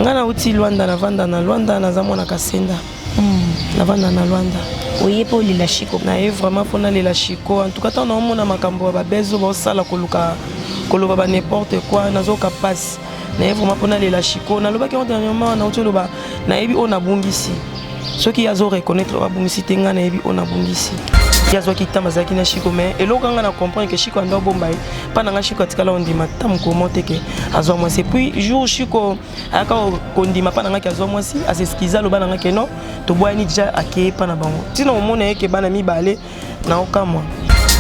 Ngana uti Luanda na vanda na Luanda na zamona kasenda. Na vanda na Luanda. Oui, pour les lachiko. Na vraiment pour les lachiko. En tout cas, on a mon amakambo ba bezo ba sala koluka koloba ba n'importe quoi nazo kapasi. Na vraiment pour les lachiko. Na loba ki dernièrement na uti loba na ebi on a bungisi. Ceux qui ont reconnaître la bungisi tenga na ebi on a bungisi. Yazo ki tamazaki na chiko mais et lo kanga na comprendre que chiko ndo bombai pa na chiko tikala ondima tam ko monter que azo moi c'est puis jour chiko aka kondima pa na ki azo moi si aseskiza lo bana que non to boani déjà ake pa na bango tino omona ke bana mi balé na okamwa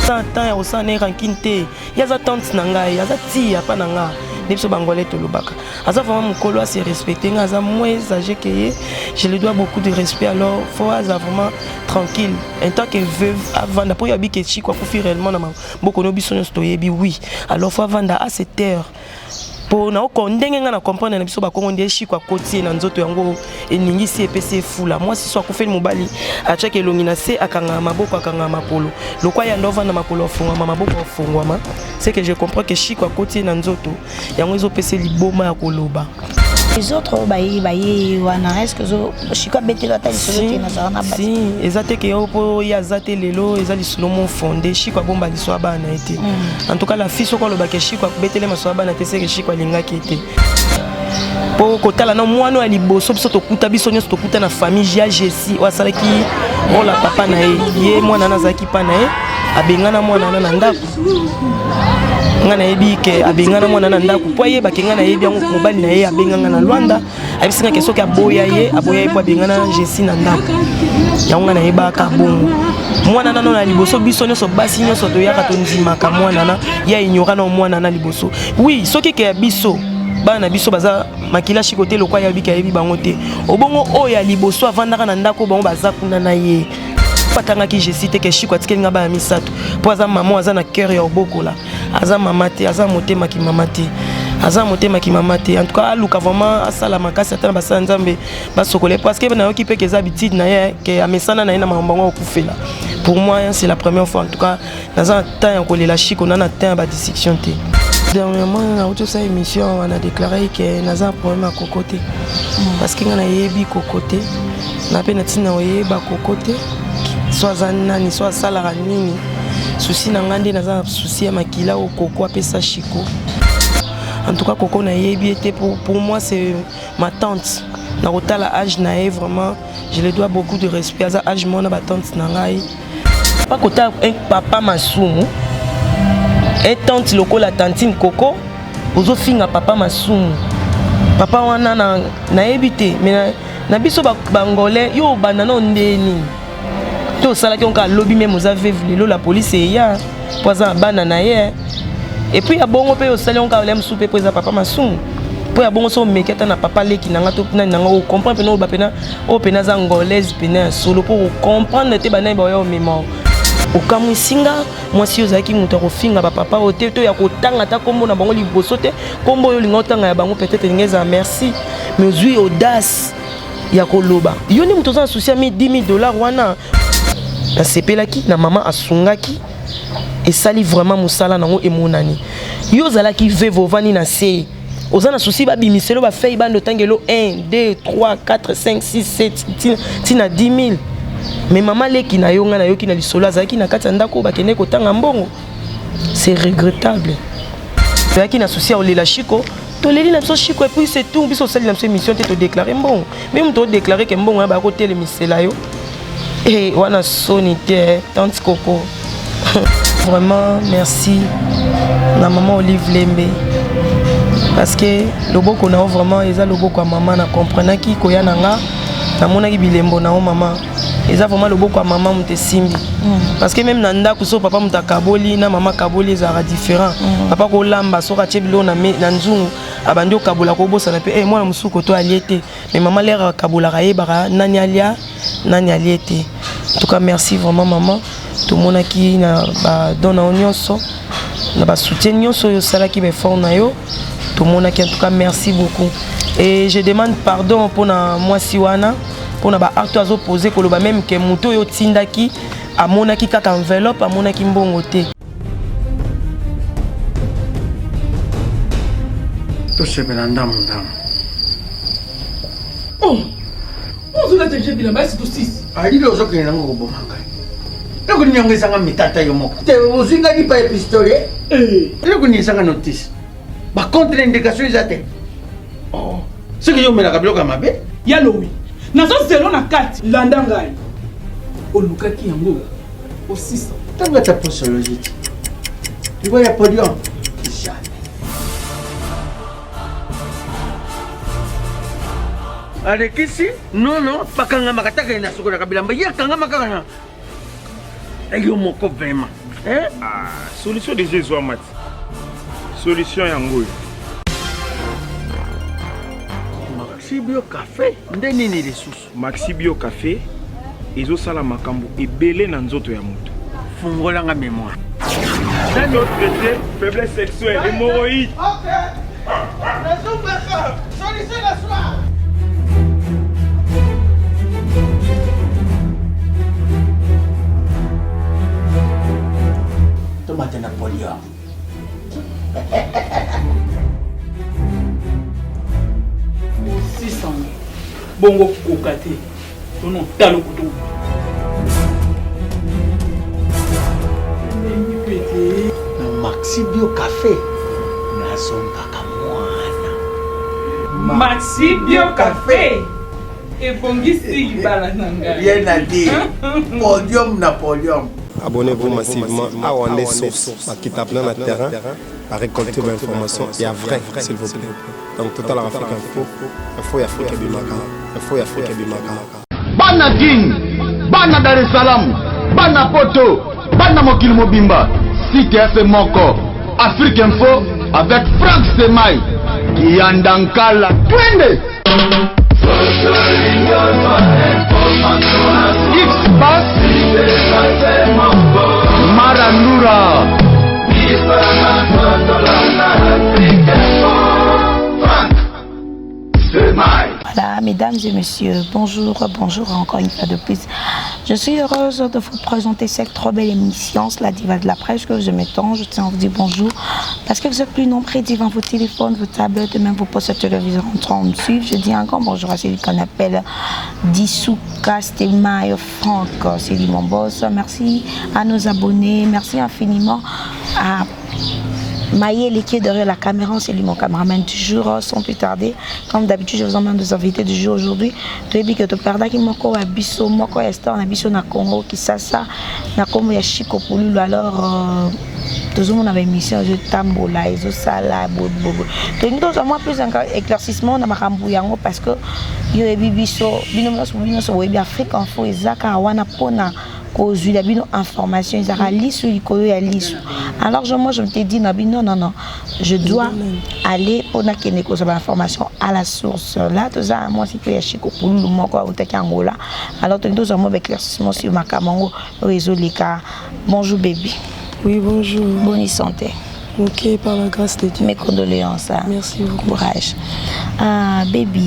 tant ya osane rankinte yaza tante na ngai yaza tia pa na nga Nipso Bangolais Tolobaka. Aza vraiment mukolo se respecter, aza moins âgé que ye. Je lui dois beaucoup de respect alors faut aza vraiment tranquille. En tant que veuve avant d'après yabi que chi quoi faut réellement na beaucoup no biso nsto yebi oui. Alors faut avant à cette heure. Pour na ko ndenge nga na comprendre na biso ba kongo ndie chi kwa koti na nzoto yango eningi si epese fula. Moi si so ko fait mobali acha ke longi na se akanga maboko akanga mapolo. Lokwa ya ndova na makolo fungwa maboko fungwa ma. C'est que je comprends que chi kwa koti na nzoto yango ezo pese liboma ya koloba. Les autres bayi wana est-ce que zo chiko betelo ata lisolo te na zana ba. Si ezate ke opo ya zate lelo ezali solo mon fondé chiko bomba liswa bana été. En tout cas la fille soko loba ke chiko betele maswa bana te c'est que chiko linga ki été. Po kotala na mwana ali boso biso to kuta biso nyoso to kuta na famille ya Jessi wa salaki ola papa na ye mwana na zaki pa na ye abengana mwana na ndako. Ngana yebi ke abengana mwana na ndako po ye bakengana yebi yango mobali na ye abenganga na Luanda abisinga ke soki aboya ye po abengana Jessi na ndako yango ngana yeba ka bongo mwana nano na liboso biso nyoso basi nyoso to yaka to ndimaka mwana na ya ignora na mwana na liboso oui soki ke biso bana biso baza makila chikote lokwa ya bika yebi bango te obongo oya liboso avandaka na ndako bango baza kuna na ye patanga ki Jessi te ke chiko atike nga ba misato po aza maman aza na cœur ya obokola aza mamate aza motema ki mamate aza motema ki mamate en tout cas aluka vraiment asala makasi atana basala nzambe basokole parce que na yoki pe ke za bitide na ye ke amesana na ye na mambango okufela pour moi c'est la première fois en tout cas dans un temps ya kolela chiko na na temps ba dissection te dernièrement na auto sa émission on a déclaré que naza problème à kokote parce que ngana yebi kokote na pe na tina oyeba kokote soit zanani soit salara nini souci na ngande naza souci ya makila au koko apesa chiko en tout cas koko na yebi était pour moi c'est ma tante na rotala âge na e vraiment je lui dois beaucoup de respect à âge mona ba tante na ngai pas kota un papa masumu et tante loko la tantine koko ozo finga papa masumu papa wana na yebi mais na biso bangolais yo banana ndeni to sala ki onka lobby même aux aveugles la police est ya poza bana na ye et puis abongo pe osali onka lem soupe poza papa masumu po ya bongo so meketa na papa leki nanga to na nanga o comprendre pena o ba pena o pena za ngolaise pena solo pour comprendre te bana ba yo mémoire o kamu singa moi si ozaki muto ko finga ba papa o te to ya ko tanga ta kombo na bango liboso te kombo yo linga tanga ya bango peut-être ngeza merci mais ozui audace ya koloba yo ni muto za souci mi $10,000 wana na sepelaki na maman asungaki et sali vraiment musala nango emonani yo zalaki vevo vani na se ozana souci ba bimiselo ba fei bando tangelo 1 2 3 4 5 6 7 tina 10,000 mais maman leki na yo nga na yo ki na lisolo azaki na kati ndako ba kene ko tanga mbongo c'est regrettable yaki na souci o lela chiko to leli na biso chiko et puis c'est tout biso sali na biso mission te to déclarer mbongo même to déclarer que mbongo ba ko tele misela yo. Et wana sonité tante Coco. Vraiment merci na maman Olive Lembe parce que le boko na vraiment eza le boko maman na comprendre ki koya nanga na mona ki bilembo na maman eza vraiment le boko maman mute simbi parce que même nanda kuso papa muta kaboli na maman kaboli ezara différent papa ko lamba so ka chebilo na nzungu abandi o kabola ko bosa na pe mwana musuko to aliete mais maman lera kabola ka yebara nani alia nani aliete. En tout cas merci vraiment maman tout le monde qui na ba donne nyonso na ba soutien nyonso yo sala ki be fort na yo tout le monde qui en tout cas merci beaucoup et je demande pardon pour na moi siwana pour na ba acte azo poser ko loba même que muto yo tindaki amonaki kaka enveloppe amonaki mbongo te to se belanda Oh, on se l'a déjà bien là, c'est aussi. Ah, il ose que n'ango bomanga. Loko nyonge sanga mitata yo moko. Te ozinga ni pa pistolet. Loko ni sanga notice. Ba contre indication izate. Oh. Ce que yo mela kabloka mabe. Yalo oui. Nazo zelo na kati landa ngai. Olukaki yango. Aussi. Tanga ta posologie. Tu vois ya podium. Avec ici, non, pas quand on m'a attaqué, na sukura kabila mbaya quand on m'a attaqué. Ayo moko vraiment. Hein? Ah, solution de Jésus Mat. Solution yango. Maxi Bio Café, ndeni ni ressources. Maxi Bio Café, ezo sala makambo ebele na nzoto ya moto. Fungola nga mémoire. D'un autre côté, faiblesse sexuelle, hémorroïde. OK. Solution la soir. Tomate Napoléon. Bongo kokate. Tono talo kutu. Maxi Bio Café. Nazonga kamwana. Maxi Bio Café. Et bongisi libala nanga. Bien à dire. Podium Napoléon. Abonnez-vous massivement à Wandé Source, qui tape dans le terrain, à récolter vos informations et à vrai, s'il vous plaît. Donc, Total Afrique Info, Info Afrique Bimaka, Info Afrique Bimaka. Bana King, Bana Dar es Salaam, Bana Poto, Bana Mokil Mobimba, Site FM Moko, Afrique Info avec Franck Semaï, Yandankala, Twende. X-Bass Marandura Voilà, mesdames et messieurs, bonjour encore une fois de plus. Je suis heureuse de vous présenter cette trop belle émission, la diva de la presse que vous aimez tant. Je tiens à vous dire bonjour parce que vous êtes plus nombreux devant vos téléphones, vos tablettes et même vos postes de télévision en train de me suivre. Je dis encore bonjour à celui qu'on appelle Dissouka Stelma et Franck, c'est lui mon boss. Merci à nos abonnés, merci infiniment à Maïe, l'équipe derrière la caméra, c'est lui mon caméraman du jour, sans plus tarder. Comme d'habitude, je vous emmène des invités du jour aujourd'hui. Tu as vu que tu perds qui moko à Bisso, moko à Estor, na Bisso na Congo, qui ça, na Congo ya Chico Poulou. Alors, tout le monde avait une mission, je tambola, ils ont ça là, bobo. Donc, nous avons plus un éclaircissement dans ma rambouyango parce que yo et Bisso, binomos, oui, Afrique en faux, Zaka, wana pona. Cause la bino information ils a lisse ou alors moi je me t'ai dit non je dois aller pour na kene cause information à la source là tout ça moi si tu es chico pour le moko au Angola alors tu nous avons éclaircissement sur ma camango réseau les cas. Bonjour bébé. Oui, bonjour. Bonne santé. Ok, par la grâce de Dieu. Mes condoléances. Merci beaucoup. Courage. Ah bébé,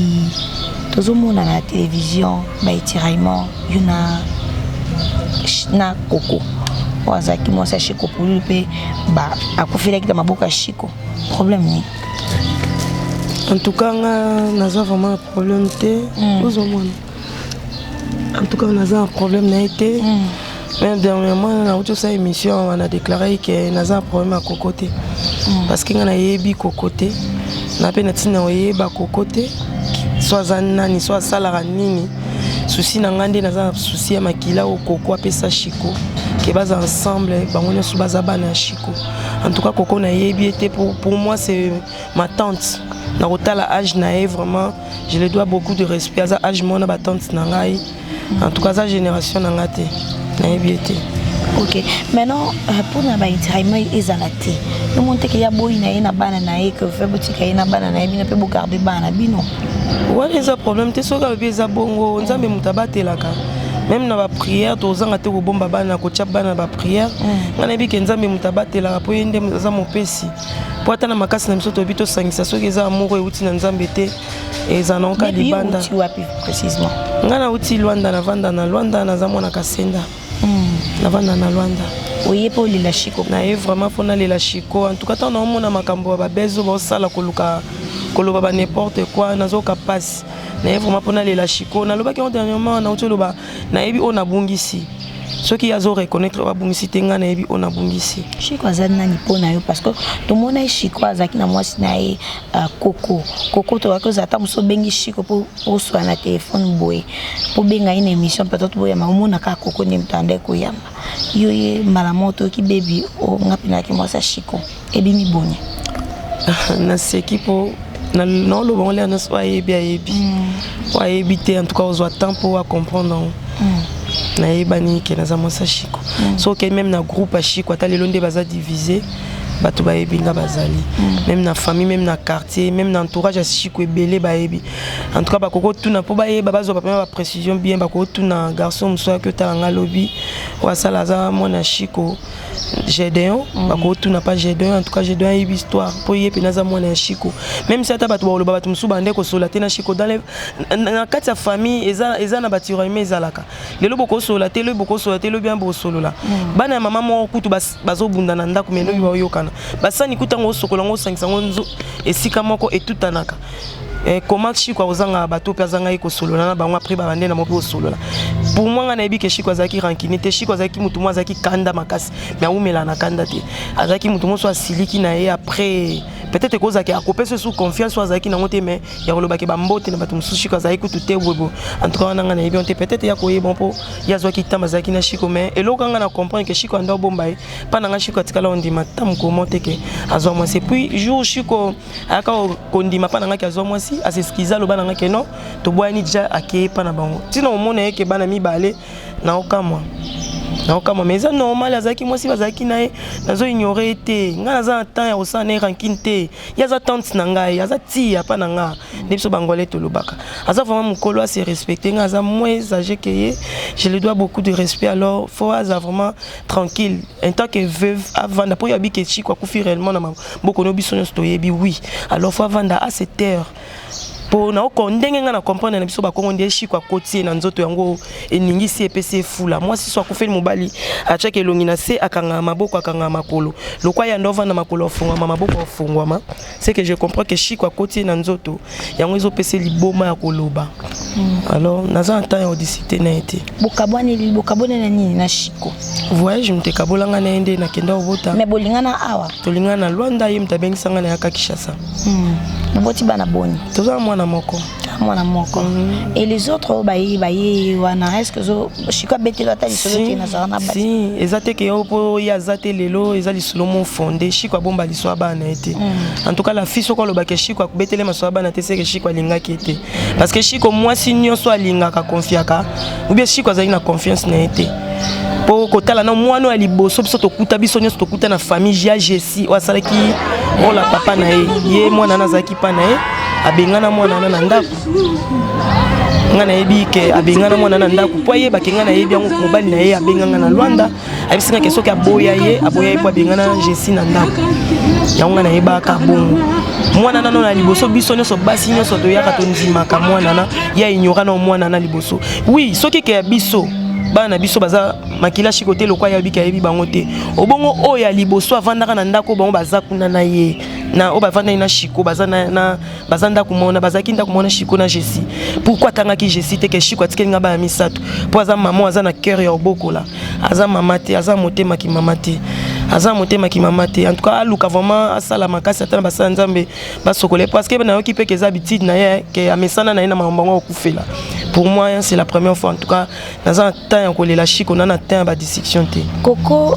tout le monde à la télévision bah tiraillement na Coco wazaki moi ça Chico pour lui ba akufila kita maboka Chico problème ni en tout cas naza vraiment un problème té aux hommes en tout cas naza un problème n'a été même dernièrement on a eu cette émission on a déclaré que naza un problème à Cocoté parce que on a yebi Cocoté na peine tina yeba Cocoté soit zanani soit salara nini souci nangande naza souci ya makila au Coco apesa Chico que bas ensemble bango sous bazaba na Chico en tout cas Coco na yebi était pour moi c'est ma tante na rotala âge na vraiment je lui dois beaucoup de respect à âge mon ba tante na ngai en tout cas sa génération na ngate na yebi était. Ok, maintenant pour na ba intégralement ezalati nous monter que ya boy na bana na que fait boutique na bana na bino pe bo garder bana bino. Ouais, les problèmes, tu sais que les abongo, on s'amène mutabate là quand. Même dans la prière, tu as été au bon baba na kochaba na la prière. On a vu que nous amène mutabate là pour y aller dans mon pesi. Pour attendre ma casse na misoto bito sangisa so que za amour et outil na nzambete et za non ka libanda. Tu vois plus précisément. Ngana outil Luanda na vanda na Luanda na zamona kasenda. Na vanda na Luanda. Oui, pour les Chico. Na vraiment pour na les Chico. En tout cas, on a mon makambo ba bezo ba sala koluka koloba ba n'importe quoi nazoka passe na vraiment pona lela Chiko na loba ki dernièrement na otoloba na yebi on a bungisi ceux qui azo reconnaître ba bungisi tenga na yebi on a bungisi Chiko azana nani pona yo parce que to mona Chiko azaki na mwasi na ye Coco to wako zata muso bengi Chiko po so na téléphone boy po benga une émission peut-être boya ma mona ka Coco ni mtande ko yamba yo ye malamoto ki baby o ngapina ki mwasa Chiko ebi mi bonya na sekipo na lo bon le na so ayebi wa éviter en tout cas aux temps pour comprendre na yebani ke na za mwasa Chiko so que même na groupe à Chiko ata lelo nde baza divisé bato ba ebinga bazali même na famille même na quartier même na entourage à Chiko ebele ba ebi en tout cas ba koko tuna po ba yeba bazo ba ba précision bien ba koko tuna garçon mso que talanga lobby wa sala za mwana Chiko Gédéon ba koko tuna pas Gédéon en tout cas Gédéon une histoire po yepe na za mwana Chiko même si ata bato ba loba bato mso bande ko sola tena Chiko dans na kati ya famille eza na batiro ime ezalaka lelo boko sola telo boko sola telo bien bo solo la bana mama mo kutu bazo bunda na ndako melo yo yokana basani kutango sokola ngo sangisa ngo esika moko etutanaka comment Chiko ozanga bato pe azanga iko solola na bango après babande na mopo solola pour moi ngana ebi ke Chiko azaki rankine te Chiko azaki mutu mo azaki kanda makasi mais aumela na kanda te azaki mutu mo so asiliki na ye après peut-être que ozaki akopé sous confiance so azaki na ngote mais ya koloba ke bambote na bato musu Chiko azaki kutu te bobo en tout cas ngana ebi on te peut-être ya koye bon po ya zwaki tama azaki na Chiko mais eloko ngana comprendre que Chiko anda bomba e pa na Chiko atikala ondima tam ko monte ke azwa moi c'est puis jour Chiko aka kondima pa na azwa moi à ce qu'ils ont bana que non to boyani déjà aké pa na bango tino mona ke bana mibale na okamwa mais c'est normal azaki moi si bazaki na nazo ignorer te nga za temps ya osana rankine te ya za tante na ngai ya za ti ya pa na nga nebiso bangolé to lobaka aza vraiment mukolo a se respecter nga za moins âgé que ye je lui dois beaucoup de respect alors faut aza vraiment tranquille en tant que veuve avant d'après yabi que Chiko akufi réellement na beaucoup no biso to yebi oui alors faut avant à cette heure pour na okondenge nga na comprendre na biso ba kongo ndie Chiko akotie na nzoto yango eningisi epese fula moi si so akufeli mobali achake elongi na se akanga maboko akanga makolo lokwa ya ndova na makolo ofungwa maboko ofungwa c'est que je comprends que Chiko akotie na nzoto yango ezo pese liboma ya koloba alors naza en temps ya odicité na été bokabone na nini na Chiko voyage mte kabolanga na ende na kenda obota mais bolingana awa tolingana Luanda ye mtabengisa na ya Kinshasa naboti bana boni toza mwana moko et les autres baye wana est-ce que Chiko betelo ata lisolo te na zana ba si ezate ke opo ya zate lelo ezali solo mon fondé Chiko bomba liswa bana été en tout cas la fille soko loba ke Chiko betele maswa bana te c'est que Chiko lingaki été parce que Chiko moi si nyonso alingaka confiaka ou bien Chiko azali na confiance na été po kotala na mwana ali boso biso tokuta biso nyonso tokuta na famille ya Jessi wasalaki ola papa na ye mwana nazaki pa na ye abengana mwana na ndako ngana yebi ke abengana mwana na ndako po ye bakengana yebi yango mobali na ye abenganga na Luanda abisinga ke soki aboya ye po abengana Jessi na ndako yango ngana yeba ka bongo mwana na na liboso biso nyonso basi nyonso toyaka tondimaka mwana na ya ignora na mwana na liboso oui soki ke biso bana biso baza makila Chiko te lokwa ya bika yebi bango te obongo oya liboso avandaka na ndako bango baza kuna na ye na obavanda na Chiko baza na bazanda kumona bazaki ndako mona Chiko na Jessi pourquoi tanga ki Jessi te ke Chiko atikelinga ba misato po aza maman aza na cœur ya obokola aza mama te aza motema ki mama te aza motema ki mama te en tout cas aluka vraiment asala makasi atana basala nzambe basokole parce que na yoki pe ke za habitude na ye ke amesana na ye na mambango okufela pour moi c'est la première fois en tout cas dans un temps en kolela Chiko on a atteint ba discussion te Coco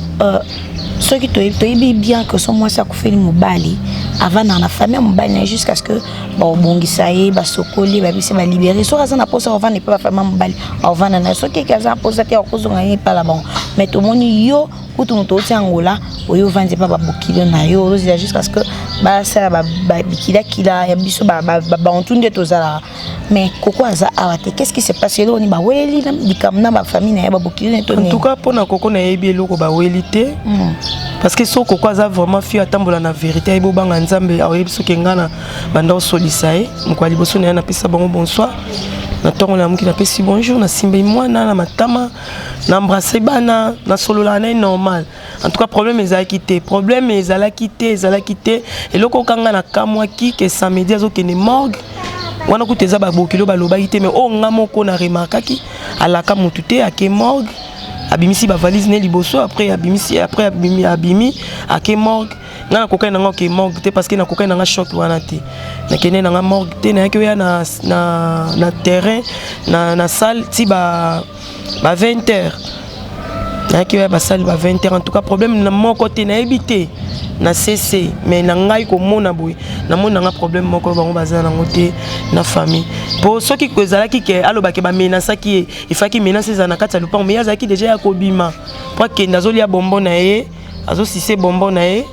ceux qui toyebi bien que son moi ça kufeli mobali avant dans la famille mobali jusqu'à ce que bon bongisa ye ba sokoli ba bise ba libérer so raza na posa avant ne pas famille mobali avant na so ki kaza posa te okozonga ye pas la bon mais tout monde yo kutu moto oti angola oyo vandi pa ba bokilo na yo ozo jusqu'à ce que ba ça ba bikila ya biso ba ontunde tozala mais Coco aza awate qu'est-ce qui s'est passé là on ba weli na bikamna ba famille na ya ba bokilo to en tout cas pona Coco na yebi eloko ba weli te parce que so Coco aza vraiment fi atambola na vérité ebo banga nzambe ayebi so ke ngana banda osolisa e mko liboso na pesa bango bonsoir na tongo na muki na pesi bonjour na simbe mwana na matama na embrasser bana na solola na normal. En tout cas problème ezalaki te, problème ezalaki te eloko kanga na kamwaki ke samedi azokende morgue wana kuteza babokilo balobaki te mais o nga moko na remarkaki alaka mutu te ake morgue abimisi ba valise ne liboso après abimi ake morgue na kokai nanga ke morgue te parce que na kokai nanga choc wana te na kene nanga morgue te na ke na terrain na salle ti ba 20h na ke ba salle ba 20h. En tout cas problème na mon côté na ebité na cc mais na ngai ko mona boy na mona nga problème moko bango bazana ngote na famille pour ceux qui kozalaki ke alobaki ba menace ki il faut ki menace za na kati lupa mais yazaki déjà ya kobima pour que ndazoli ya bombo na ye azo sise bombo na ye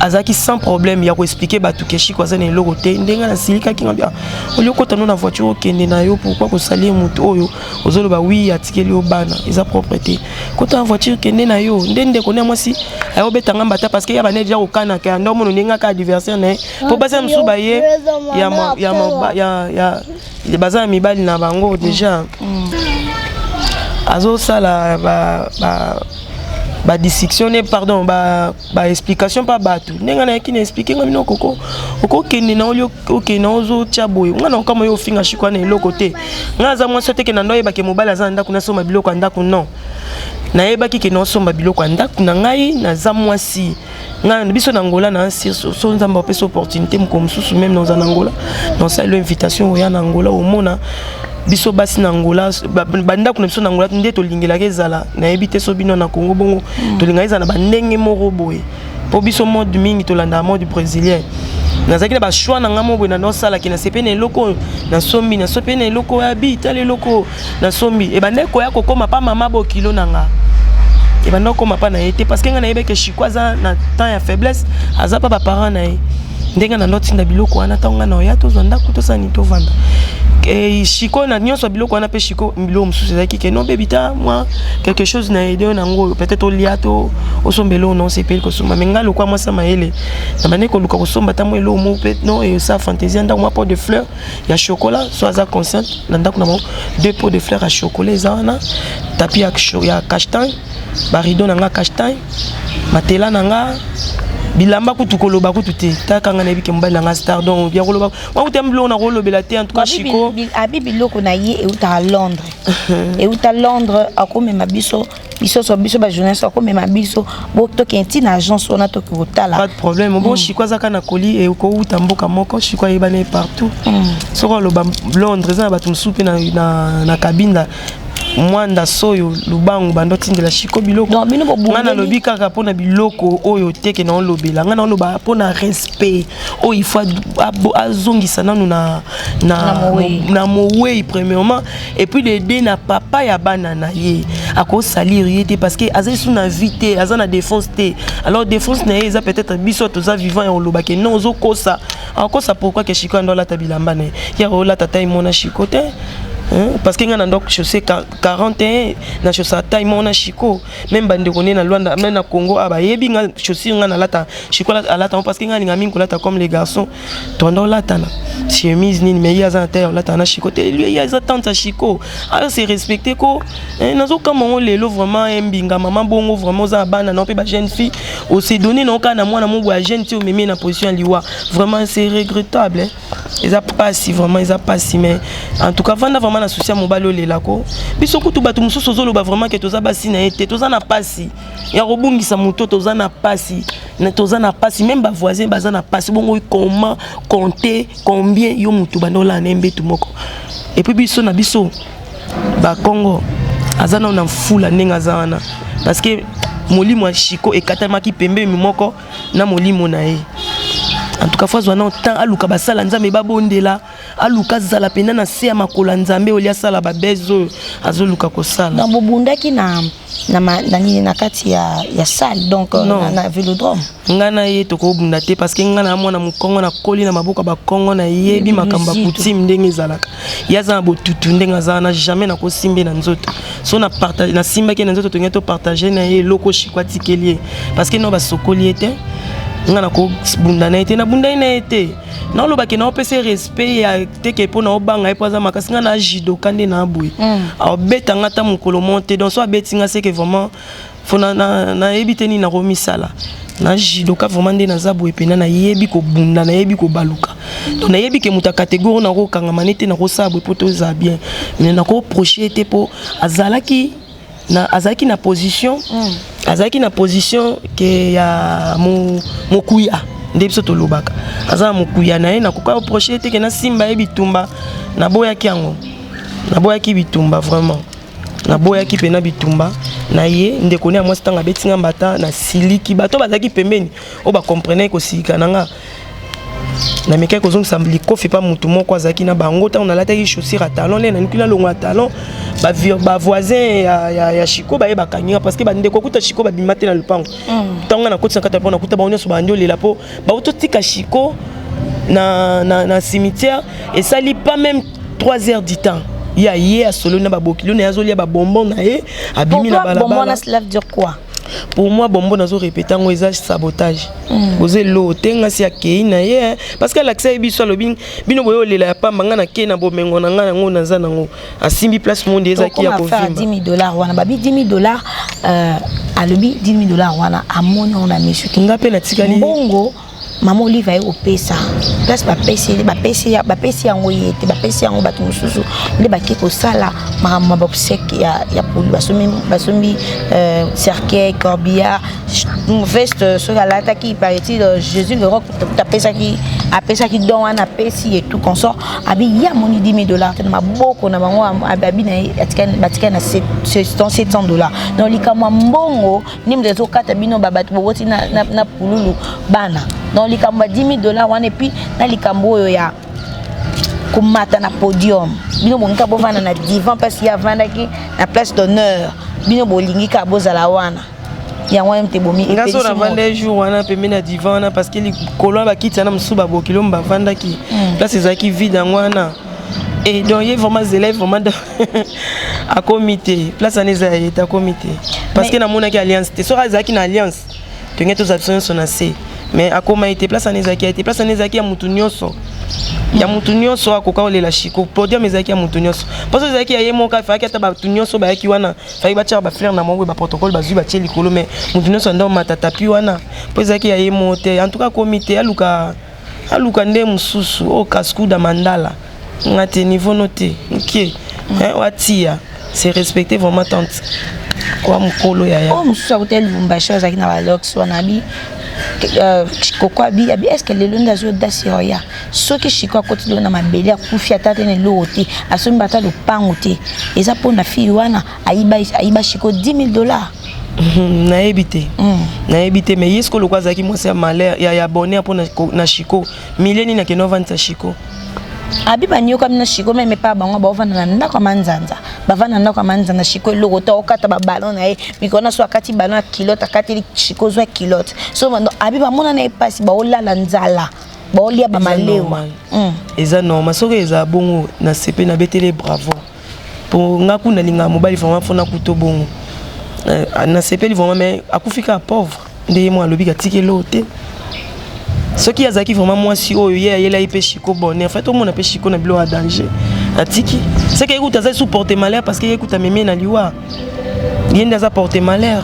azaki sans problème ya ko expliquer ba tukeshi kwa zana eloko te ndenga na silika ki ngambia olio kota na voiture okende na yo pourquoi ko salir mutu oyo ozolo ba oui atikeli obana eza propreté kota voiture kende na yo ndende ko na mwasi ayo betanga mbata parce que ya bane déjà okana ka ndo mono ndenga ka adversaire na po basa msu ba ye ya bazana mibali na bango déjà azo sala ba dissection pardon ba explication pas batu nenga na yaki na expliquer ngami no koko kende na olio okende na ozo chaboy ngana kama yo finga shikwa na eloko te ngaza mwa sote ke na ndoye bake mobile azana ndako na soma biloko ndako non na yebaki ke no soma biloko ndako na ngai na za mwasi nga biso na Angola na so nzamba pesa opportunité mkomsusu même dans Angola dans ça l'invitation ya na Angola au mona biso basi na Angola banda kuna biso na Angola nde to lingela kezala na ebite so bino na Congo bongo to lingaiza na bandenge moko boye po biso mode mingi to landa mode brésilien nazaki na ba choix na ngamo boye na no sala ki na sepene loko na sombi na sopene loko ya bita le loko na sombi e bande ko ya kokoma pa mama bo kilo nanga e bande ko mapa na été parce que nga na yebeke shikwaza na temps ya faiblesse azapa ba parents na ye ndenga na noti na biloko wana tanga na ya to zonda kutosa ni to vanda Chico na nyonso biloko wana pe Chico mbilo msusu zaki ke non bebita moi quelque chose na aidé na ngo peut-être au liato au sombelo non c'est pile ko soma menga lokwa moi ça maele na bane ko luka ko somba ta moi lo mo peut non et ça fantaisie nda moi pot de fleurs ya chocolat soit za consciente nda ko na mo deux pots de fleurs à chocolat ezana tapi ya castagne barido nanga castagne matela nanga bilamba kutu koloba kutu te taka ngana biki mbali nanga star donc bien koloba wa utemblo na kolobela te en tout cas Chico abibi loko na ye euta à Londres euta Londres akome mabiso biso ba journaliste akome mabiso bo to kenti na agence ona to kotala pas de problème bon Chico zaka na koli e ko uta mboka moko Chico yebane partout soko loba Londres za batu msupe na kabinda mwanda soyo lubangu bandoti ndela Chico biloko ngana lobi kaka pona biloko oyo teke na lobela ngana loba pona respect o il faut azongisa nanu na mowe premièrement et puis les deux na papa ya bana na ye ako salir yete parce que azali sous invité azana défense te alors défense na ye za peut-être biso to za vivant ya loba ke non zo kosa encore ça pourquoi que Chico ndola tabilamba na ya rola tata imona Chico te parce que ngana ndok chaussée 41 na chaussée taille mona Chico même bande connait na Luanda même na Congo aba yebi nga chaussée ngana lata Chico lata parce que ngani ngami kolata comme les garçons tondo lata na chemise ni mais ya za taille lata na Chico te lui ya za tante Chico alors c'est respecté ko nazo comme on lelo vraiment mbinga maman bongo vraiment za bana na pe ba jeune fille au se donner non kana mwana mungu a jeune fille meme na position liwa vraiment c'est regrettable ils a pas si vraiment ils a pas si mais en tout cas vanda vraiment na souci mobalo lelako biso kutu batu mususu zoloba vraiment que toza basi na été toza na pasi ya robungisa muto toza na pasi même ba voisin baza na pasi bongo comment compter combien yo mutu bandola na mbetu moko et puis biso na biso ba Congo azana na fula nenga zana parce que molimo wa Chico ekatamaki pembe moko na molimo na ye en tout cas fois zwana temps aluka basala nzambe babondela aluka zala pena na se ya makola nzambe olia sala babezo azoluka kosala na bobundaki na kati ya salle donc na vélodrome ngana ye toko bunda te parce que ngana mwana mukongo na koli na maboka ba Kongo na yebi makamba kutim ndenge zalaka yaza botutu ndenge zana jamais na kosimbe na nzoto so na partage na simba ke na nzoto to ngeto partager na ye loko Chico tikelier parce que no ba sokoli ete nga na ko bunda na ete na bunda na ete na lo ba ke na opese respect ya teke po na obanga epo za makasi nga na jido kande na boy a beta nga ta mukolo monte donc so abeti nga c'est que vraiment fona na ebite ni na komisala na jido ka vraiment nde na zabu epena na yebi ko bunda na yebi ko baluka donc na yebi ke muta catégorie na ko kanga manete na ko sabu po to za bien mais na ko projeter po azalaki na position azalaki na position ke ya mokuya nde biso tolobaka aza mokuya na ye na koka projeter ke na simba ye bitumba na boyaki yango na boyaki bitumba vraiment na boyaki pena bitumba na ye ndeko ne mwasi tanga betinga mbata na siliki bato bazaki pembeni o ba comprendre ko sika nanga na meka ko zongisa likofi pa mutu moko azaki na bango ta on alataki chaussure à talon le na nikila longo à talon ba voisin ya Chiko ba ye bakanyira parce que ba ndeko kuta Chiko ba bimate na lupango tanga na kotisa kata pona kuta ba onyo ba ndio lela po ba ototika Chiko na cimetière et ça lit pas même 3 heures du temps. Il y a hier solo na ba bokilo na yazoli ba bonbon na ye abimi na balabala. Bonbon na cela veut dire quoi? Pour moi bonbon nazo répéter ngo eza sabotage. Oze lo tenga si akei na ye parce que l'accès biso lobing bino boyo lela ya pamba nga na ke na bomengo na nga ngo naza nango asimbi place monde ezaki ya kovimba. $10,000 wana babi $10,000 alobi $10,000 wana amoni on a monsieur kinga pe na tikali bongo maman Olive aye opesa place bapesi yango yete bapesi yango bato mosusu nde bake kosala makambo baboseke ya poli basombi cercueil corbillard veste soki alataki paraît-il Jésus le roc apesaki don wana apesi et tout consort abi ya moni $10,000 te na maboko na bango abi na ye batika na $700 donc likamwa mbongo nimde ezokata bino babato boboti na pululu bana donc likambo $10,000 wana et puis na likambo oyo ya komata na podium bino bonga bovana na divan parce qu'il y a vandaki na place d'honneur bino bolingi ka bozala wana yango mte bomi ngaso na vanda jour wana pembe na divan wana parce que likolo ba kiti na msuba bokilo mba vandaki place ezaki vide ngwana et donc il y a vraiment des élèves vraiment à comité place en est à comité parce que na mona ki alliance te so azaki na alliance que ngeto za options sont assez mais à comment été place en ezaki a été place en ezaki ya mutu nyonso ya mutu nyonso akoka olela Chiko podium ezaki ya mutu nyonso parce que ezaki ya yemo ka fa ki ata ba mutu nyonso ba yaki wana fa ba tia ba fleur na mongo ba protocole ba zui ba tie likolo mais mutu nyonso ndo matata pi wana po ezaki ya yemo te en tout cas comité aluka nde mususu o kaskuda mandala ngate niveau noté OK watia c'est respecter vraiment tante kwa mkolo ya oh mususu hotel Lumbashi azaki na ba lox wana bi Koko abi est-ce que le londa zo dasiroya soki Chiko akoti na mabele akufi atata ne lote asomba ata lo pangote eza pona fi wana aiba Chiko $10,000 na ebité mais yesko lo kwazaki moi c'est malheur ya abonné pour na Chiko mileni na kenova nta Chiko abi banyo comme na Chiko même pas bango ba ovana na ndako manzanza bavana ndako manzanza Chiko logota okata ba ballon na ye mikona so akati ballon ya kilote akati Chiko zo kilote so mando abi ba mona na epasi ba olala nzala ba olia ba malewa eza normal soki eza bongo na sepe na betele bravo pour ngaku na linga mobali vraiment fona kuto bongo na sepe vraiment mais akufika pauvre ndeye mo alobi ka tikelo te ce qui a zaki vraiment moi si oh il a épé Chiko bonne en fait tout le monde a pêché Chiko na bilo à danger atiki c'est que écoute ça supporter malheur parce que écoute a mémé na liwa yenda za porter malheur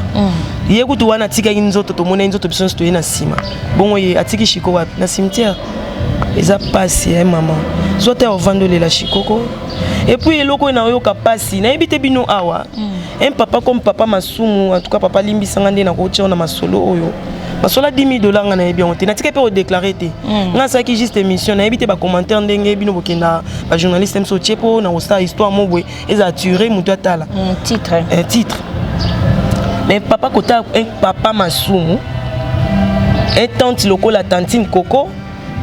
écoute wana tika inzoto to mona inzoto biso sto na sima bongo ye atiki Chiko wa na cimetière eza passé maman soit au vendre la Chikoko et puis eloko na yo kapasi na ebite bino awa un papa comme papa Masumu en tout cas papa Limbi sangande na ko tia na masolo oyo basola $10,000 nga na yebi on te na tika pe o déclarer te nga ça qui juste émission na ebite ba commentaire ndenge bino bokenda ba journaliste mso chepo na osta histoire mobwe eza tuer mutu atala titre mais papa kota un papa Masumu un tante lokola tantine Coco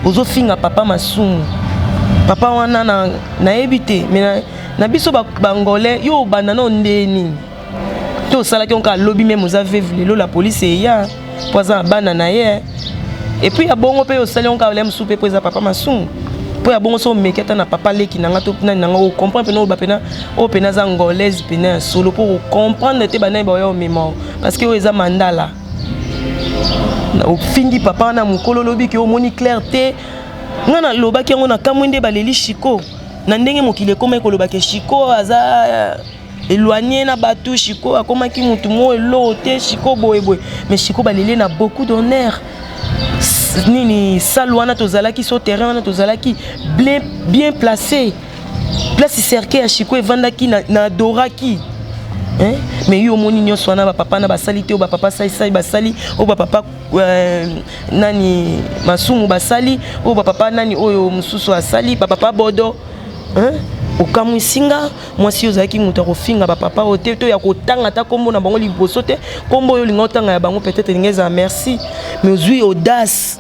ozo finga papa Masumu papa wana na ebite mais na biso ba ngolais yo banana ndeni to sala ki on ka lobby même vous avez vu la police et ya poza bana na ye et puis ya bongo pe osali on ka lem soupe poza papa Masumu po ya bongo so meketa na papa leki na ngato na ngo comprendre pena ba pena o pena za ngolaise pena solo pour comprendre te bana ba yo mémoire parce que eza mandala au fingi papa na mukolo lobi ki omoni clarté ngana lobaki ngo na kamwende baleli Chiko na ndenge mokile koma kolobaki Chiko aza éloigné na batu Chiko akomaki mutu mo elote Chiko boye mais Chiko baleli na beaucoup d'honneur nini salwana tozalaki sur terrain wana tozalaki bien placé place cercle à Chiko evandaki na doraki. Hein? Mais yo moni nyonso wana ba papa na basali te o ba papa sai basali o ba papa nani masumu basali o ba papa nani oyo mususu asali ba papa bodo hein okamu singa mwasi ozaki mutu kofinga ba papa ote to ya kotanga ta kombo na bango liboso te kombo yo linga otanga ya bango peut-être ngeza merci mais ozui audace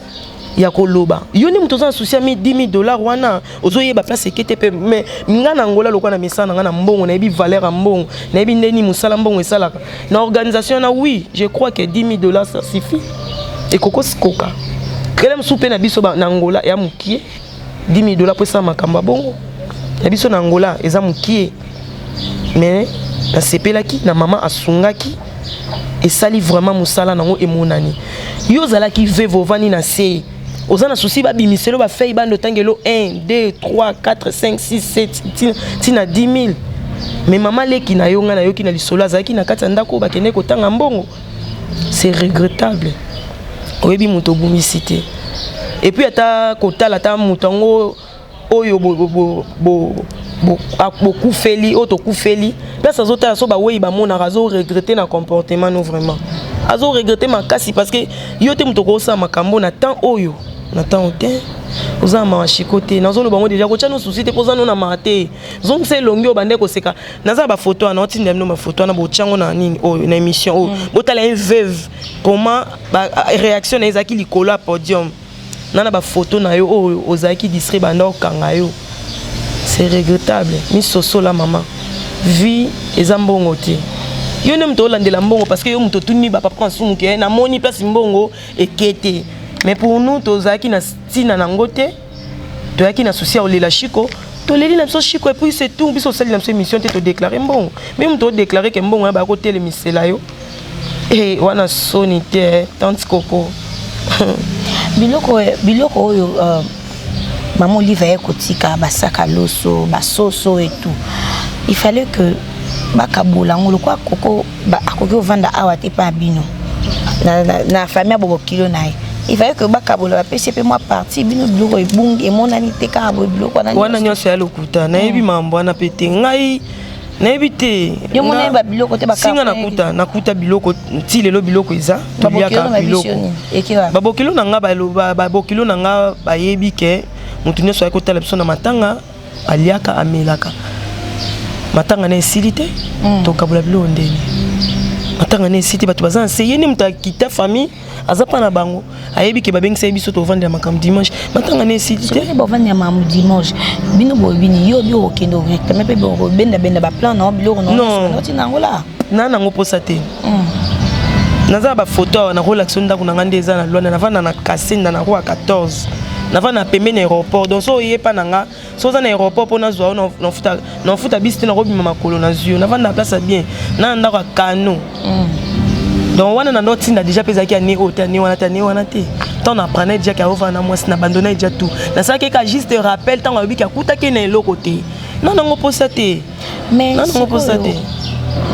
ya koloba yoni mutu za souci mi $10,000 wana ozoyeba place ekete pe mais ngana ngola lokwa na misana ngana mbongo na ebi valeur ya mbongo na ebi ndeni musala mbongo esalaka na organisation na oui je crois que $10,000 ça suffit et koko skoka kele msupe na biso na ngola ya mukie $10,000 pour ça makamba bongo ya biso na ngola eza mukie mais na sepelaki na mama asungaki esali vraiment musala nango emonani yo zalaki vevo vani na se ozana souci ba bimiselo ba fei bando tangelo 1 2 3 4 5 6 7 tina 10,000 mais maman leki na yo nga na yo ki na lisolo azaki na kati ndako ba kende ko tanga mbongo c'est regrettable oyebi muto bumisité et puis ata kotala ta mutango oyo beaucoup feli auto kufeli place azota so ba wey ba mona razo regretter na comportement non vraiment azo regretter makasi parce que yo te muto ko sa makambo na temps oyo na temps te oza ma Chikote nazo lo bango déjà ko tchano souci te poza no na maté zong se longi o bande ko seka naza ba photo ana oti ndem no ma photo na bo tchango na nini oyo na émission oyo botala un veuve comment ba réaction na ezaki likolo podium nana ba photo na yo oyo ozaki distrait banda okanga yo. C'est regrettable. Mi soso la maman. Vie eza mbongo te. Yo ne mto landela mbongo parce que yo mto tuni ba papa nsumu ke na moni place mbongo ekete. Mais pour nous tozaki na stina na ngote. Toyaki na souci olela Chiko. Toleli na so Chiko et puis c'est tout biso sali na so émission te to déclarer mbongo. Même to déclarer que mbongo ba ko tele misela yo. Eh wana soni te tante Coco. Biloko oyo maman Olivier kotika basaka loso basoso et tout il fallait que bakabola ngolo kwa koko akoki ovanda awa te pa bino na famille bobo kilo nae il fallait que bakabola pese pe moi parti bino biloko ebungi emonani te ka bo biloko wana nyonso ya lokuta na yebi mambo wana pete ngai na yebi te yo mona ba biloko te singa nakuta biloko ti lelo biloko eza tobiaka biloko babokilo na nga baloba babokilo na nga bayebi ke mutu nyonso akotala biso na matanga aliaka amelaka matanga na esili te tokabula biloko ndeni matanga na esili te bato baza nseye ni mutu akita famille aza pa na bango ayebi ke babengisa ye biso tovandela makambo dimanche matanga na esili te bovandela makambo dimanche bino boyebini yo bi okende oreclame mpe bobendabenda baplan na biloko noti nango la na nango mposa te naza bafoto awa na relation ndako na nga nde eza na lwana navanda na kasenda na roi 14 nava na pembeni na aéroport donc so oye pa nanga so oza na aéroport mpo nazwa nafuta bisi te nakobima makolo na zwi nava na place bien na ndako ya kano donc wana na ndo tinda déjà mpe ezalaki ane oyo te ane wana te ntango na aprenai déjà ke aovana na mwasi na bandona déjà tout nasalaki eka juste rappel ntango ayobiki akutaki na eloko te na nango mposa te nanango mposa te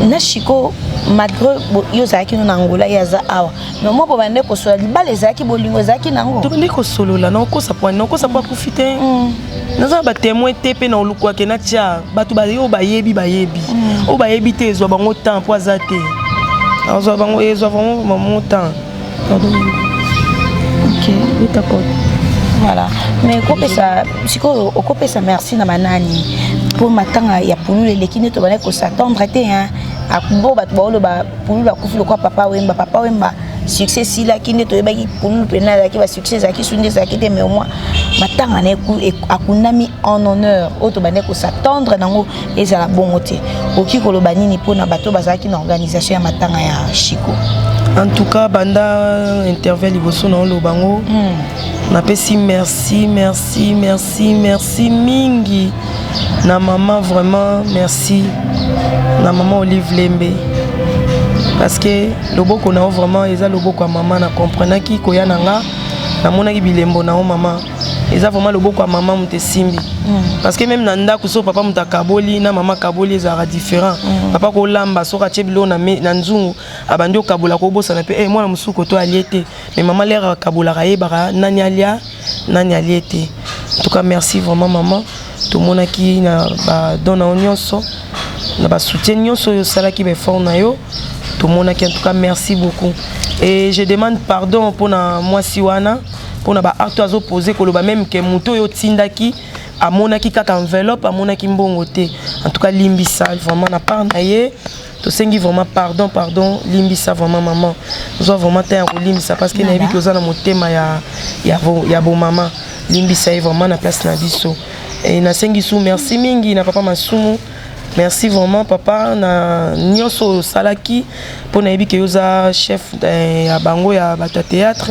na Chiko malgré yo zaki no Angola yaza awa mais moi bo bande ko sola libala ezaki bolingo ezaki nango to bande ko solola na ko sa po profiter naza ba témoin te pe na olukwa ke na tia batu ba yo bayebi o bayebi te ezwa bango temps po azate azwa bango ezwa vraiment mon temps OK d'accord voilà mais kopesa Chiko okopesa merci na manani pour matanga ya pulule lekine to bana ko s'attendre te hein akubo bat bolo ba pulula kufi lokwa papa wemba succès si la kine to yebaki pululu pena la ki ba succès za ki sunde za ki te mais au moins matanga na ku akunami en honneur auto bana ko s'attendre nango ezala bongo te oki ko loba nini pona bato bazaki na organisation ya matanga ya Chiko. En tout cas banda interview liboso na lobango na pesi merci mingi na maman vraiment merci na maman Olive Lembe parce que loboko na vraiment eza loboko ya maman na comprenaki koya nanga na monaki bilembo na o maman eza vraiment loboko ya maman muté simbi parce que même na ndako so papa muta kaboli na maman kaboli ezara différent papa ko lamba so ka tshebilo na nzungu abandi okabola ko bosa na pe mwana musuko to aliete mais maman lera kabola ka yebara nani aliete en tout cas merci vraiment maman tout monaki na ba dona nyonso na ba soutien nyonso yo sala ki be fort na yo tout monaki en tout cas merci beaucoup et je demande pardon pour na moi siwana pour na ba acte azo poser koloba même que muto yo tindaki amonaki kaka enveloppe amonaki mbongo te en tout cas limbisa vraiment na part na ye to sengi vraiment pardon limbisa vraiment maman nous avons vraiment temps ko limbisa parce que na yebi ko za na motema ya bo maman limbisa vraiment na place na biso et na sengi sou merci mingi na papa Masumu merci vraiment papa na nyonso salaki pour na yebi ke yoza chef ya bango ya bata théâtre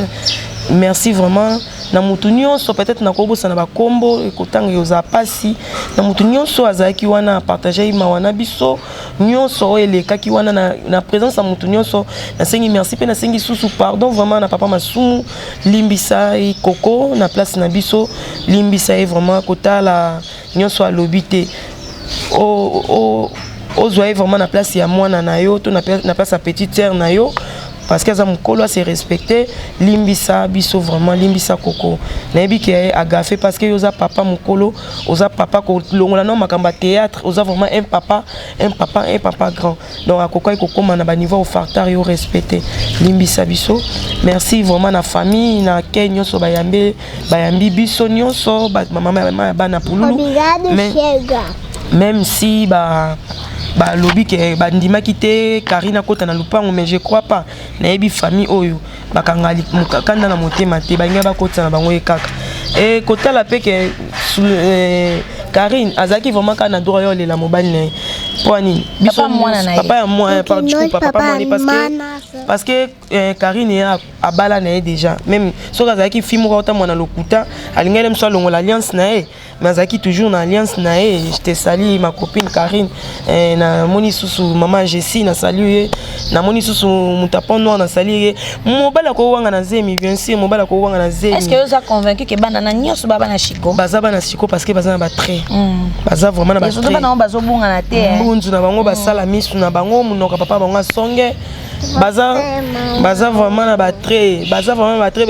merci vraiment na mutu nyonso peut-être na kobosa na bakombo ekotanga yoza pasi na mutu nyonso azaki wana partager ma wana biso nyonso elekaki wana na présence ya mutu nyonso na sengi merci pe na sengi susu pardon vraiment na papa Masumu limbisa koko na place na biso limbisa vraiment kotala nyonso alobité ozwa vraiment na place ya mwana na yo to na place ya petite sœur na yo parce que ça mukolo c'est respecté limbisa biso vraiment limbisa koko na yebi ke agafe parce que yoza papa mukolo oza papa ko longola no makamba théâtre oza vraiment un papa grand donc akoko ekokoma na ba niveau au facteur yo respecté limbisa biso merci vraiment na famille na kenyo so bayambi biso nyonso ba maman bana pululu même si lobby ke bandima kité Karina kota na lupango mais je crois pas na yebi famille oyo bakangali mukakanda na motema te banga bakota na bango ekaka et kota la pe ke Karine azaki vraiment kana droit yo lela mobali na poani biso papa ya moi papa parce que Karine ya abala na déjà même so azaki film ko ta mwana lokuta alingele mso longola alliance na e mais azaki toujours na alliance na e je te salue ma copine Karine na moni susu maman Jessie na saluer na moni susu mutapon noir na saluer mobala ko wanga na zemi bien sûr mobala ko wanga na zemi est-ce que vous êtes convaincu que bana na nyoso baba na chiko bazaba na chiko parce que bazana ba trait baza vraiment na ba trait bana bazo bunga na te mbunzu na bango basala misu na bango munoka papa bango songe baza vraiment na ba trait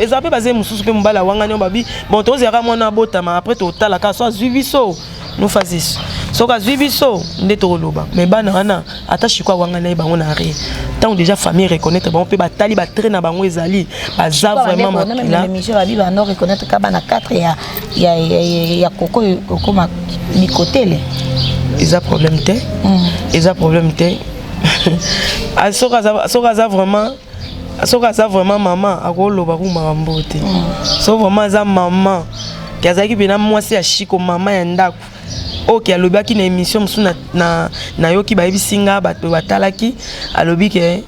eza pe bazé mususu pe mobala wanga nyo babi bon to zera mona bota mais après to tala ka so zuiviso nous faisons so ka zuiviso ndeto loba mais bana wana attache quoi wanga na bango na rien tant déjà famille reconnaître bon pe batali ba trait na bango ezali baza vraiment makila mission babi ba no reconnaître ka bana 4 ya koko ma mi côté le eza problème te sokaza vraiment maman akoloba kuma mbote so vraiment za maman kiazaki bena mwasi ya shiko maman ya ndako oki alobaki na émission musu na yoki bayibisinga bato batalaki alobi ke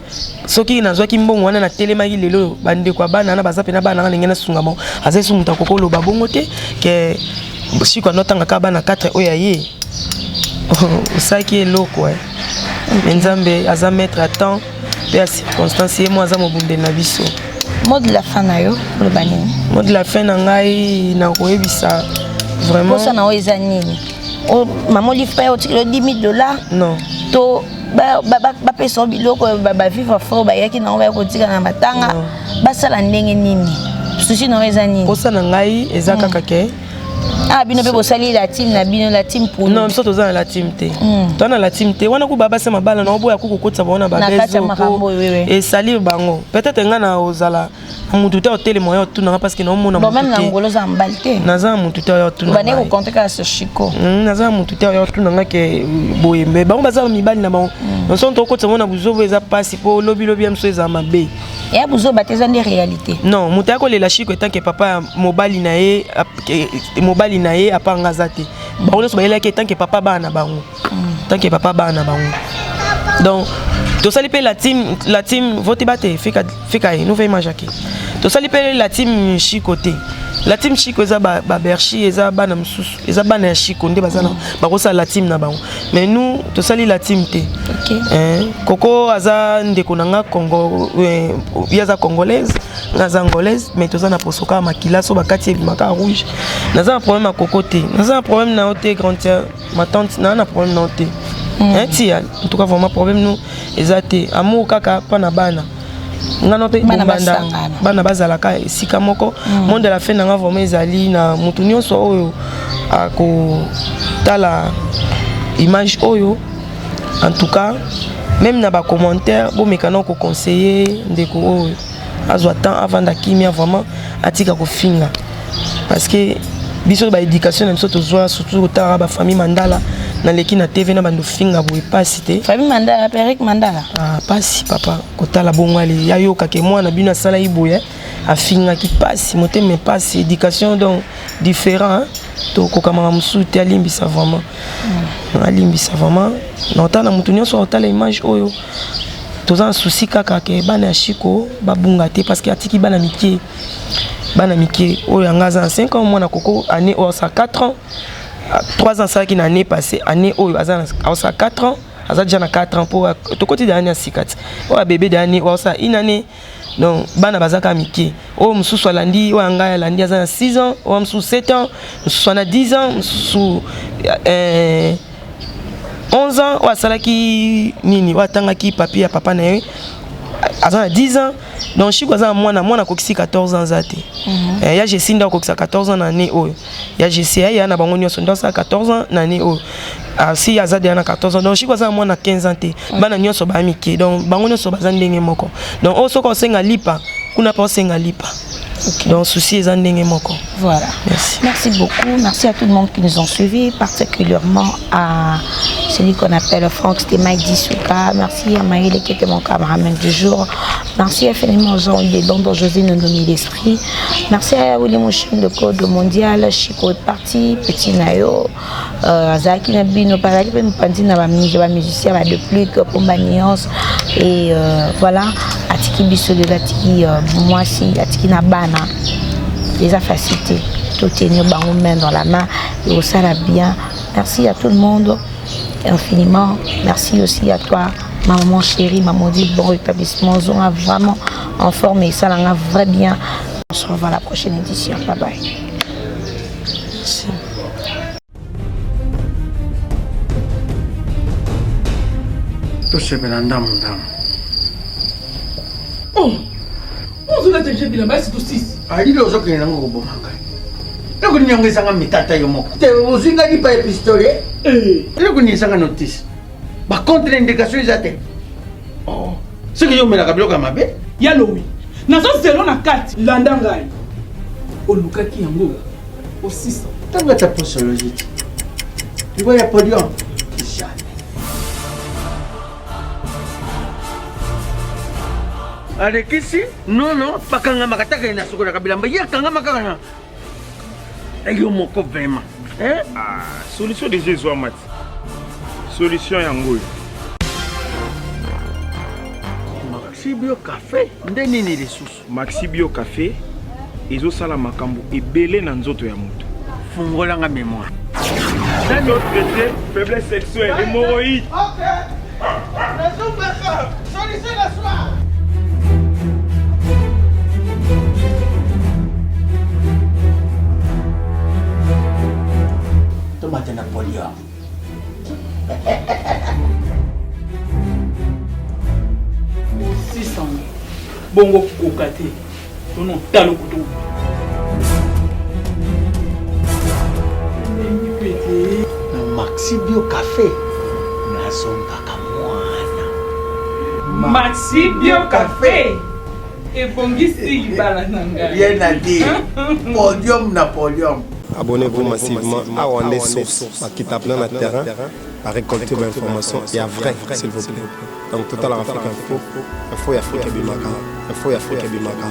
soki nazwaki mbongo wana na telemaki lelo bande kwa bana na baza pena bana ngena sunga mo azesu mutako koloba bongo te ke shiko notanga ka bana 4 oya ye osaki eloko Nzambe aza mettre à temps pe circonstance et moi aza mobunde na biso mot de la fin na yo le banini mot de la fin na ngai na koyebisa vraiment ça na oza nini o maman livre pa $10 000 non to ba pesa biloko ba vivre fort ba yaki na ba kotika na matanga ba sala ndenge nini sushi na oza nini posa na ngai eza kaka ke bino pe bosali la team na bino la team pour non biso toza na la team te to na la team te wana ku baba se mabala na oboya ku kokotsa bona ba bezo et salir bango peut-être ngana ozala mutu te hôtel moyo tuna parce que na mona mutu même na ngolo za mbalte naza mutu te yo tuna bane ko compter ka ce chico naza mutu te yo tuna ngake boyembe bango baza mibali na bango non son to kokotsa bona buzobo eza pasi po lobi amso eza mabe ya buzo bateza des réalités non mutu akolela chiko etant que papa mobali na ye apanga zate bango so bayela ke tant que papa bana bango donc to sali pe la team vote bate fika nous veille majaki to sali pe la team chi côté la team Chico eza ba Berchi eza bana msusu eza bana ya Chico nde bazana bakosa la team na bango mais nous to sali la team te Coco aza ndeko nanga Congo yaza congolaise naza angolaise mais to na posoka makila so bakati maka rouge naza un problème à Coco te naza un problème na ote grande sœur ma tante na problème na ote tia en tout cas vraiment problème nous ezate amour kaka pa na bana ngano pe bana bazalaka esika moko monde de la fin nanga vraiment ezali na mutu nyonso oyo ako tala image oyo en tout cas même na ba commentaire bo mekano ko conseiller ndeko oyo azwa temps avant d'akimia vraiment atika ko finga parce que biso ba éducation na biso tozwa surtout otara ba famille Mandala na leki na TV na bando finga boye pasi te famille Mandala Peric Mandala pasi papa kotala bongwali yayoka ke mwana bino sala iboye afinga ki pasi mote mais pasi éducation donc différent to ko kamara musuti alimbisa vraiment alimbisa vraiment na otana mutu nyonso otala image oyo toza un souci kaka ke bana ya Chico babunga te parce que atiki bana mike oyo ngaza 5 ans mwana Coco année au 4 ans 3 ans ça qui l'année passée année oyo azana au 4 ans aza déjà na 4 ans pour to côté d'année 6 ou bébé d'année ou ça une année donc bana bazaka mike o msusu alandi o anga alandi azana 6 ans o msusu 7 ans msusu na 10 ans msusu 11 ans ou asalaki nini ou atangaki papier ya papa na ye azana 10 ans donc Chico azana mwana kokisi 14 ans zate ya Jessie nda kokisa 14 ans na année oyo ya Jessie ya na bango nyonso nda 14 ans na année oyo si azade na 14 ans donc Chico azana mwana 15 ans te bana nyonso ba mike donc bango nyonso bazana ndenge moko donc o soko senga lipa kuna pa senga lipa. Donc souci est en moko. Voilà. Merci beaucoup. Merci à tout le monde qui nous ont suivis, particulièrement à celui qu'on appelle Franck Stémaï Dissouka. Merci à Maïle qui était mon cameraman du jour. Merci infiniment aux gens des dons dont José nous donne l'esprit. Merci à William Mouchim de Code Mondial, Chico de Parti, Petit Nayo, Zaki Nabino, Parali, Pandina, musicien de plus que pour Manios. Et voilà, Atiki Bissou de Latiki, moi si, Atiki Nabana. Les facilités, tout tenir main dans la main et au ça bien. Merci à tout le monde infiniment. Merci aussi à toi, ma maman chérie, maman dit bon rétablissement. On a vraiment en forme et ça l'a vrai bien. On se revoit à la prochaine édition. Bye bye. Merci. Tout ce belanda mondam. Oh. On a déjà dit la base c'est aussi. Ali lo zo kena ngo bomanga. Loko nyongeza nga mitata yo moko. Te uzinga di pa pistolet. Loko nyongeza nga notice. Ba contre indication izate. Oh. Ce que yo mela kabilo ka mabe. Ya lowi. Nazo zelo na kati landa ngai. Olukaki yango. O 600. Tanga ta posologie. Tu vois ya podium. Allez, ici? Non, non, pas quand on a attaqué na soko na kabila mba quand on a makana. Ayo moko vraiment. Hein? Ah, solution de Jésus Amat. Solution yango. Maxi Bio Café, ndeni ni ressources. Maxi Bio Café, ezo sala makambo ebele na nzoto ya mutu. Fungola nga mémoire. C'est notre traité faiblesse sexuelle, hémorroïde. OK. Solution la soir. Tomate Napoléon. Bongo kokate. Non talo kutu. Maxi Bio Café. Nazonga kamwana. Maxi Bio Café. Et bongisi ibala nanga. Bien à dire. Podium Napoléon. Abonnez-vous massivement à Wandé Source, qui tape dans le terrain, à récolter l'information et à vrai, s'il vous plaît. Donc, Total Afrique Info, Info Afrique Bimaka, Info Afrique Bimaka.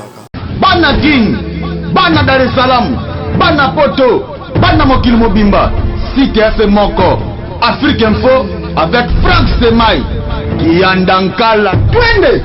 Bana King, Bana Dar es Salaam, Bana Poto, Bana Mokil Mobimba, CTF Moko, Afrique Info avec Franck Semaï, qui en Dankala. Twende!